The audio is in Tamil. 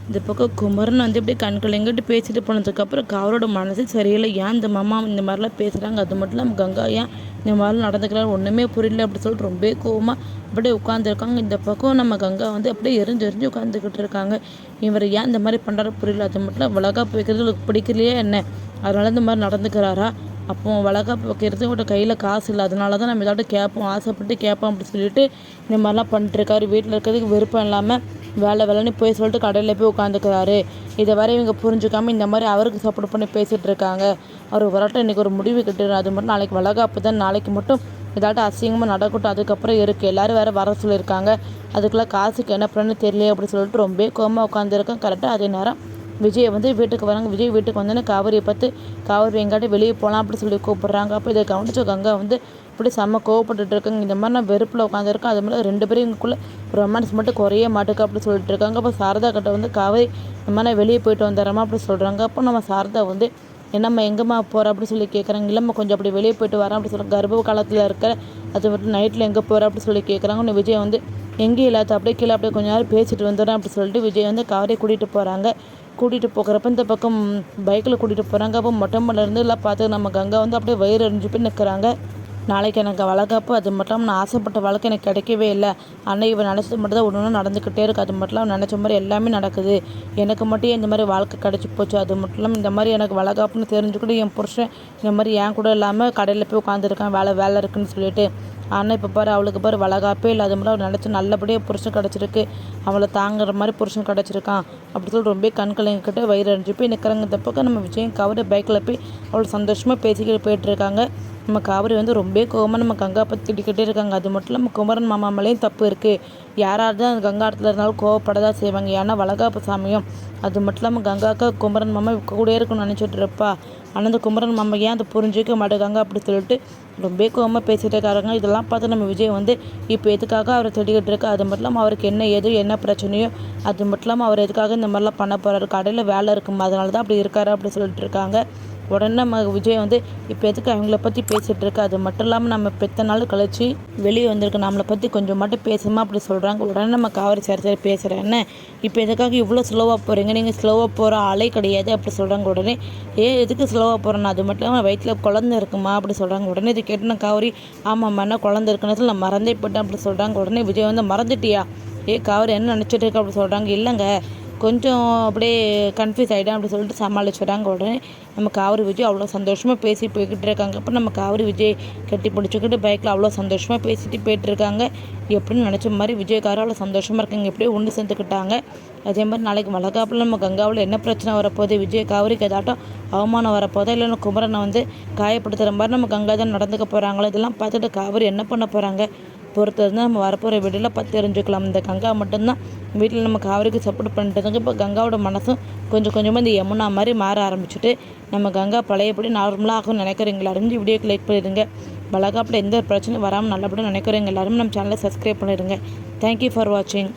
இந்த பக்கம் குமரன் வந்து இப்படி கண்கலங்கிட்டு பேசிட்டு போனதுக்கப்புறம் கவரோட மனசு சரியில்லை. ஏன் இந்த மாமா இந்த மாதிரிலாம் பேசுகிறாங்க, அது மட்டும் இல்லாமல் கங்கா ஏன் இந்த மாதிரிலாம் நடந்துக்கிறாங்க ஒன்றுமே புரியல அப்படி சொல்லிட்டு ரொம்ப கோவமாக அப்படியே உட்காந்துருக்காங்க. இந்த பக்கம் நம்ம கங்கா வந்து அப்படியே எரிஞ்சு உட்காந்துக்கிட்டு இருக்காங்க. இவர் ஏன் இந்த மாதிரி பண்ணுறாரு புரியல. அது மட்டும் இல்லை வளகாப்பு வைக்கிறது பிடிக்கலையே என்ன, அதனால இந்த மாதிரி நடந்துக்கிறாரா. அப்போ வளகாப்பு வைக்கிறது ஒரு கையில் காசு இல்லை, அதனால தான் நம்ம ஏதாவது கேட்போம், ஆசைப்பட்டு கேட்போம் அப்படி சொல்லிட்டு இந்த மாதிரிலாம் பண்ணிட்டுருக்காரு. வீட்டில் இருக்கிறதுக்கு விருப்பம் இல்லாமல் வேலைன்னு போய் சொல்லிட்டு கடையில் போய் உட்காந்துக்கிறாரு. இதை வரை இவங்க புரிஞ்சுக்காமல் இந்த மாதிரி அவருக்கு சப்போர்ட் பண்ணி பேசிகிட்டு இருக்காங்க. அவர் வரட்டும், இன்றைக்கி ஒரு முடிவு கட்டுறாரு. அது மட்டும் நாளைக்கு வளகாப்பு தான், நாளைக்கு மட்டும் ஏதாட்டும் அசிங்கமாக நடக்கட்டும், அதுக்கப்புறம் இருக்குது எல்லோரும் வேறு வர சொல்லியிருக்காங்க, அதுக்குள்ளே காசுக்கு என்ன பண்ணணும்னு தெரியல அப்படி சொல்லிட்டு ரொம்ப கோவமாக உட்காந்துருக்கேன். கரெக்டாக அதே நேரம் விஜய் வந்து வீட்டுக்கு வராங்க. விஜய் வீட்டுக்கு வந்தோன்னே காவேரியை பார்த்து காவேரி எங்காட்டி வெளியே போகலாம் அப்படி சொல்லி கூப்பிட்றாங்க. அப்போ இதை கவனிச்ச கங்கா வந்து இப்படி செம்ம கோவப்பட்டுட்டு இருக்காங்க. இந்த மாதிரி நான் வெறுப்பில் உட்காந்துருக்கேன், அது மாதிரி 2 பேரும் எங்களுக்குள்ளே ரொமான்ஸ் மட்டும் குறைய மாட்டுக்கு அப்படி சொல்லிட்டு இருக்காங்க. அப்போ சாரதா கிட்ட வந்து காவேரி இந்த மாதிரி நான் வெளியே போயிட்டு வந்துடுறேம்மா அப்படி சொல்கிறாங்க. அப்போ நம்ம சாரதா வந்து என்னம்மா எங்கேம்மா போகிற அப்படி சொல்லி கேட்குறாங்க. இல்லைம்மா கொஞ்சம் அப்படி வெளியே போயிட்டு வரேன் அப்படி சொல்கிறாங்க. கர்ப்ப காலத்தில் இருக்கிற அது மட்டும் நைட்டில் எங்கே போகிற அப்படி சொல்லி கேட்குறாங்க. உன்னை விஜய் வந்து எங்கேயும் இல்லாத அப்படியே கீழே அப்படியே கொஞ்ச நேரம் பேசிட்டு வந்துடுறேன் அப்படி சொல்லிட்டு விஜய் வந்து காவேரியை கூட்டிகிட்டு போகிறாங்க. கூட்டிகிட்டு போகிறப்ப இந்த பக்கம் பைக்கில் கூட்டிகிட்டு போகிறாங்க. அப்போ மொட்டை மாடிலேருந்து எல்லாம் பார்த்து நம்ம கங்கா வந்து அப்படியே வயிறு எறிஞ்சு போய் நிற்கிறாங்க. நாளைக்கு எனக்கு வளகாப்பு, அது மட்டும் இல்லாமல் நான் ஆசைப்பட்ட வாழ்க்கை எனக்கு கிடைக்கவே இல்லை. ஆனால் இவன் நினச்சது மட்டும் தான் ஒன்று நடந்துக்கிட்டே இருக்குது. அது மட்டும் இல்லாமல் நினச்ச மாதிரி எல்லாமே நடக்குது. எனக்கு மட்டும் இந்த மாதிரி வாழ்க்கை கிடச்சி போச்சு. அது மட்டும் இல்லாமல் இந்த மாதிரி எனக்கு வளகாப்புன்னு தெரிஞ்சுக்கிட்டு என் புருஷன் இந்த மாதிரி ஏன் கூட இல்லாமல் கடையில் போய் உட்காந்துருக்கான், வேலை இருக்குன்னு சொல்லிட்டு. ஆனால் இப்போ பாரு அவளுக்கு பாரு வளகாப்பே இல்லை. அது மட்டும் அவள் நினச்சி நல்லபடியாக புருஷன் கிடச்சிருக்கு, அவளை தாங்குற மாதிரி புருஷன் கிடச்சிருக்கான் அப்படி சொல்லி ரொம்ப கண்கலங்கிக்கிட்டு வயிறு அடிஞ்சு போய் நிற்கிறாங்க. இந்த பக்கம் நம்ம விஜயம் காவேரி பைக்கில் போய் அவள் சந்தோஷமாக பேசிக்கிட்டு போயிட்டுருக்காங்க. நம்ம காவேரி வந்து ரொம்ப கோவமாக நம்ம கங்கா பற்றி திட்டிக்கிட்டே இருக்காங்க. அது மட்டும் இல்லாமல் குமரன் மாமா மேலேயும் தப்பு இருக்குது. யாராவது அந்த கங்கா இடத்துல இருந்தாலும் கோவப்பட தான் செய்வாங்க, ஏன்னா வளகாப்பு சாமியும். அது மட்டும் இல்லாமல் கங்காக்கா குமரன் மாமா கூட இருக்குன்னு நினச்சிட்டு இருப்பா. ஆனால் அந்த குமரன் மாமா ஏன் அதை புரிஞ்சிக்க மாட்டேங்காங்க அப்படி சொல்லிட்டு ரொம்ப கோவமாக பேசிகிட்டு இருக்காங்க. இதெல்லாம் பார்த்து நம்ம விஜய் வந்து இப்போ எதுக்காக அவரை தேடிக்கிட்டு இருக்கா, அது மட்டும் இல்லாமல் அவருக்கு என்ன பிரச்சனையோ, அது மட்டும் இல்லாமல் அவர் எதுக்காக இந்த மாதிரிலாம் பண்ண போகிறாரு, கடையில் வேலை இருக்குமா அதனால தான் அப்படி இருக்காரு அப்படி சொல்லிட்டு இருக்காங்க. உடனே நம்ம விஜய் வந்து இப்போ எதுக்கு அவங்கள பற்றி பேசிகிட்டு இருக்கா, அது மட்டும் இல்லாமல் நம்ம பெத்த நாள் கழிச்சு வெளியே வந்திருக்கு, நம்மளை பற்றி கொஞ்சம் மட்டும் பேசுமா அப்படி சொல்கிறாங்க. உடனே நம்ம காவேரி சரி பேசுகிறேன், என்ன இப்போ எதுக்காக இவ்வளோ ஸ்லோவாக போகிறீங்க, நீங்கள் ஸ்லோவாக போகிற ஆளே கிடையாது அப்படி சொல்கிறாங்க. உடனே எதுக்கு ஸ்லோவாக போகிறேன்னா, அது மட்டும் இல்லாமல் வயிற்றில் குழந்தை இருக்குமா அப்படி சொல்கிறாங்க. உடனே இது கேட்டு நான் காவேரி ஆமாம்மா என்ன குழந்தை இருக்குன்னு நான் மறந்தே போட்டேன் அப்படி சொல்கிறாங்க. உடனே விஜய் வந்து மறந்துட்டியா, காவேரி என்ன நினச்சிட்டு இருக்கா அப்படி சொல்கிறாங்க. இல்லைங்க கொஞ்சம் அப்படியே கன்ஃபியூஸ் ஆகிட்டேன் அப்படி சொல்லிட்டு சமாளிச்சுடுறாங்க. உடனே நம்ம காவேரி விஜய் அவ்வளோ சந்தோஷமாக பேசி போய்கிட்டு இருக்காங்க. அப்போ நம்ம காவேரி விஜய் கட்டி பிடிச்சிக்கிட்டு பைக்கில் அவ்வளோ சந்தோஷமாக பேசிட்டு போயிட்டுருக்காங்க. எப்படின்னு நினச்ச மாதிரி விஜய்காரம் அவ்வளோ சந்தோஷமாக இருக்காங்க, எப்படியும் ஒன்று சேர்ந்துக்கிட்டாங்க. அதே மாதிரி நாளைக்கு வளகாப்பில் நம்ம கங்காவில் என்ன பிரச்சனை வரப்போகுது, விஜய் காவேரிக்கு ஏதாட்டும் அவமானம் வரப்போதா, இல்லைன்னா குமரனை வந்து காயப்படுத்துகிற மாதிரி நம்ம கங்கா தான் நடந்துக்க போகிறாங்களோ, இதெல்லாம் பார்த்துட்டு காவேரி என்ன பண்ண போகிறாங்க பொறுத்தது தான் நம்ம வரப்போகிற வீடியோவில் பார்த்து தெரிஞ்சுக்கலாம். இந்த கங்கா மட்டும்தான் வீட்டில் நம்ம காவேரிக்கு சப்போர்ட் பண்ணிட்டு இப்போ கங்காவோட மனசும் கொஞ்சம் கொஞ்சமாக இந்த யமுனா மாதிரி மாற ஆரம்பிச்சுட்டு நம்ம கங்கா பழையபடி நார்மலாக ஆகும்னு நினைக்கிறீங்களா அறிஞ்சு வீடியோக்கு லைக் பண்ணிடுங்க. வளகாப்பில் எந்த ஒரு பிரச்சனையும் வராமல் நல்லபடியாக நினைக்கிறவங்க எல்லாரும் நம்ம சேனலை சப்ஸ்கிரைப் பண்ணிடுங்க. தேங்க்யூ ஃபார் வாட்சிங்.